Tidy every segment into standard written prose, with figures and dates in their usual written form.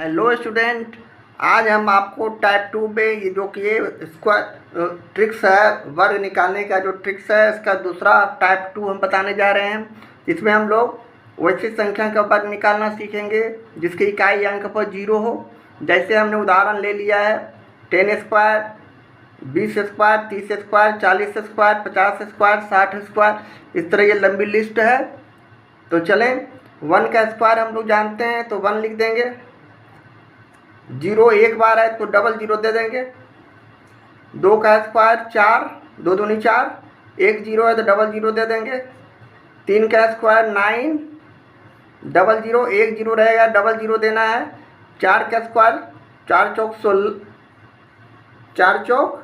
Hello student, आज हम आपको टाइप 2 में ये जो कि ये स्क्वायर ट्रिक्स है, वर्ग निकालने का जो ट्रिक्स है, इसका दूसरा टाइप 2 हम बताने जा रहे हैं। इसमें हम लोग वैसी संख्या का वर्ग निकालना सीखेंगे जिसकी इकाई अंक पर 0 हो। जैसे हमने उदाहरण ले लिया है 10 square, 20 square, 30 square, 40 square, 50 square, 60 square, इस तरह ये लंबी लिस्ट है। तो चलें, 1 का स्क्वायर हम लोग जानते हैं तो 1 लिख देंगे। 0 एक बार है तो डबल 0 दे देंगे। 2 का स्क्वायर 4, 2 दूनी 4, 1 0 है तो डबल 0 दे देंगे। 3 का स्क्वायर 9, डबल 0, 1 0 रहेगा, डबल 0 देना है। 4 का स्क्वायर 4 चौक 16, 4 चौक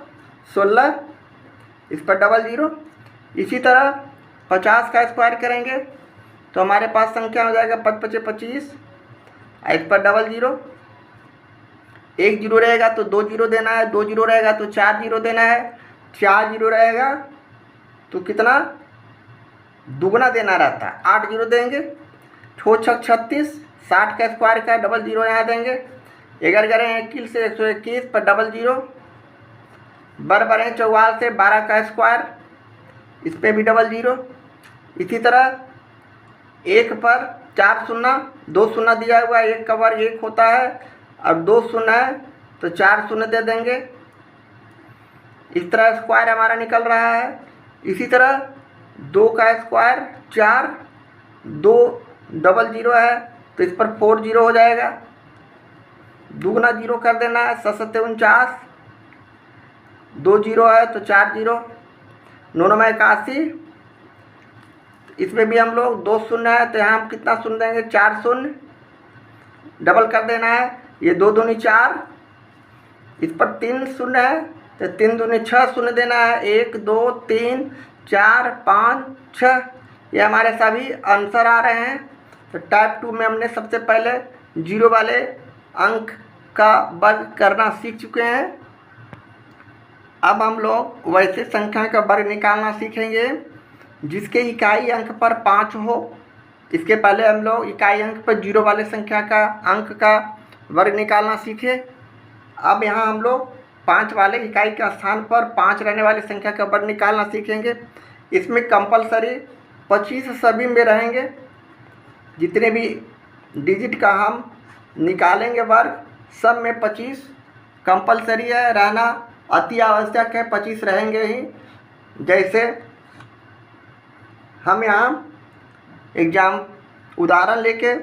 16, इस पर डबल 0। इसी तरह 50 का स्क्वायर करेंगे तो हमारे पास संख्या हो जाएगा 5 5 25, इस पर डबल 0। 1 0 रहेगा तो 2 0 देना है, 2 0 रहेगा तो 4 0 देना है, 4 0 रहेगा तो कितना दुगना देना रहता है, 8 0 देंगे। 6 6 36, 60 का स्क्वायर का डबल 0 यहाँ देंगे। 11 करें 21 से 121 पर डबल 0। बर बरें 44 से 12 का स्क्वायर, इस पर भी डबल 0। इसी तरह 1 पर 4 शून्य, 2 शून्य दिया हुआ है, 1 का वर्ग 1 होता है, अब 2 शून्य है तो 4 शून्य दे देंगे। इस तरह स्क्वायर हमारा निकल रहा है। इसी तरह 2 का स्क्वायर 4, 2 डबल 0 है तो इस पर 4 0 हो जाएगा। दुगना 0 कर देना है, 7 7 49, 2 0 है तो 4 0, 9 9 81। इसमें भी हम लोग 2 शून्य है तो यहाँ हम कितना शून्य देंगे, 4 शून्य, डबल कर देना है। ये 2 दूनी 4, इस पर 3 शून्य है तो 3 दूनी 6 शून्य देना है। 1 2 3 4 5 6, ये हमारे सभी आंसर आ रहे हैं। तो टाइप 2 में हमने सबसे पहले 0 वाले अंक का वर्ग करना सीख चुके हैं। अब हम लोग वैसे संख्या का वर्ग निकालना सीखेंगे जिसके इकाई अंक पर 5 हो। इसके पहले हम लोग इकाई अंक पर 0 वाले संख्या का अंक का वर्ग निकालना सीखे। अब यहाँ हम लोग 5 वाले इकाई के स्थान पर 5 रहने वाली संख्या का वर्ग निकालना सीखेंगे। इसमें कंपलसरी 25 सभी में रहेंगे। जितने भी डिजिट का हम निकालेंगे वर्ग, सब में 25 कंपलसरी है, रहना अति आवश्यक है, 25 रहेंगे ही। जैसे हम यहाँ एग्जाम उदाहरण लेके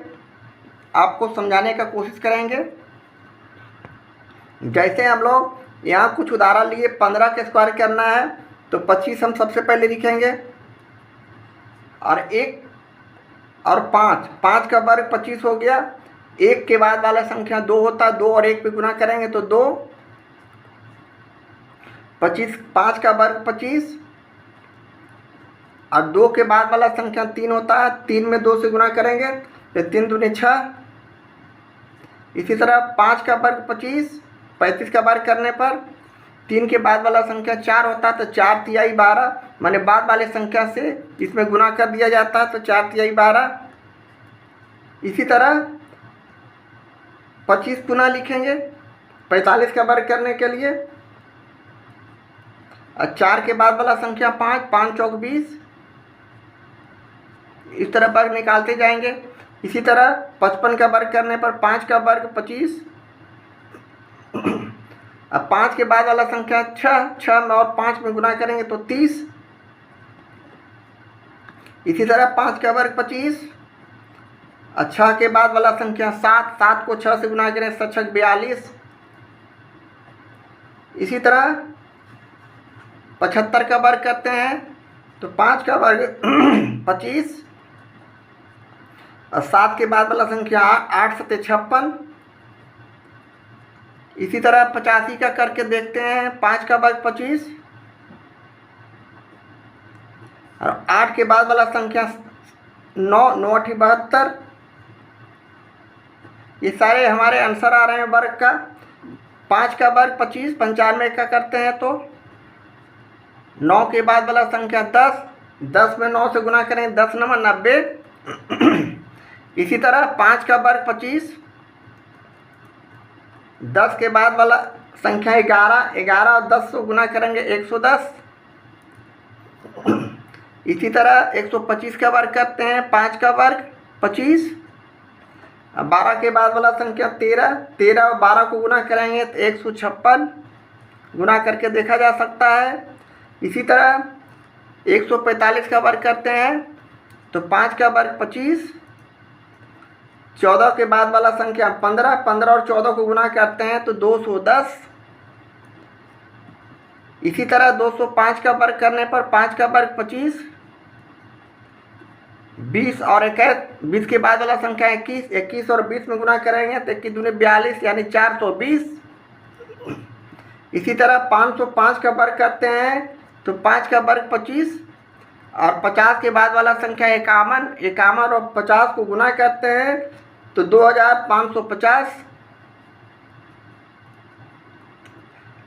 आपको समझाने का कोशिश करेंगे। जैसे हम लोग यहाँ कुछ उदाहरण लिए, 15 का स्क्वायर करना है तो 25 हम सबसे पहले लिखेंगे, और 1 और 5 का वर्ग 25 हो गया। 1 के बाद वाला संख्या 2 होता है, 2 और 1 पे गुना करेंगे तो 2, 25, 5 का वर्ग 25, और 2 के बाद वाला संख्या 3 होता है, 3 में 2 से गुना करेंगे तो 3 दूनी 6। इसी तरह 5 का वर्ग 25, 35 का वर्ग करने पर 3 के बाद वाला संख्या 4 होता है तो 4 तिहाई 12, माने बाद वाले संख्या से इसमें गुना कर दिया जाता है तो 4 तिहाई 12। इसी तरह 25 पुनः लिखेंगे 45 का वर्ग करने के लिए, और 4 के बाद वाला संख्या 5, 5 चौक 20, इस तरह वर्ग निकालते जाएंगे। इसी तरह 55 का वर्ग करने पर 5 का वर्ग 25, अब 5 के बाद वाला संख्या 6, 6 में और 5 में गुना करेंगे तो 30। इसी तरह 5 का वर्ग 25, और 6 के बाद वाला संख्या 7, 7 को 6 से गुना करें 7 6 42। इसी तरह 75 का वर्ग करते हैं तो 5 का वर्ग 25, और 7 के बाद वाला संख्या 8 7 56। इसी तरह 85 का करके देखते हैं, 5 का वर्ग 25, और 8 के बाद वाला संख्या 9, 9 8 72। ये सारे हमारे आंसर आ रहे हैं वर्ग का। 5 का वर्ग 25, 95 का करते हैं तो 9 के बाद वाला संख्या 10, 10 में 9 से गुना करें 10 9 90। इसी तरह 5 का वर्ग 25, 10 के बाद वाला संख्या 11, 11 और 10 को गुना करेंगे 110। इसी तरह 125 का वर्ग करते हैं, 5 का वर्ग 25। अब 12 के बाद वाला संख्या 13, 13 और 12 को गुना करेंगे तो 156 गुना करके देखा जा सकता है। इसी तरह 145 का वर्ग करते हैं तो 5 का वर्ग 25, 14 के बाद वाला संख्या 15, 15 और 14 को गुना करते हैं तो 210। इसी तरह 205 का वर्ग करने पर 5 का वर्ग 25, 20 और 20 के बाद वाला संख्या 21, 21 और 20 में गुना करेंगे तो 21 दूनी 42 यानी 420। इसी तरह 505 का वर्ग करते हैं तो 5 का वर्ग 25 और 50 के बाद वाला संख्या 51, 51 और 50 को गुना करते हैं तो 2550।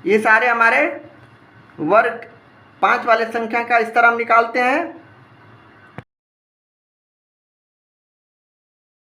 ये सारे हमारे वर्ग 5 वाले संख्या का इस तरह हम निकालते हैं।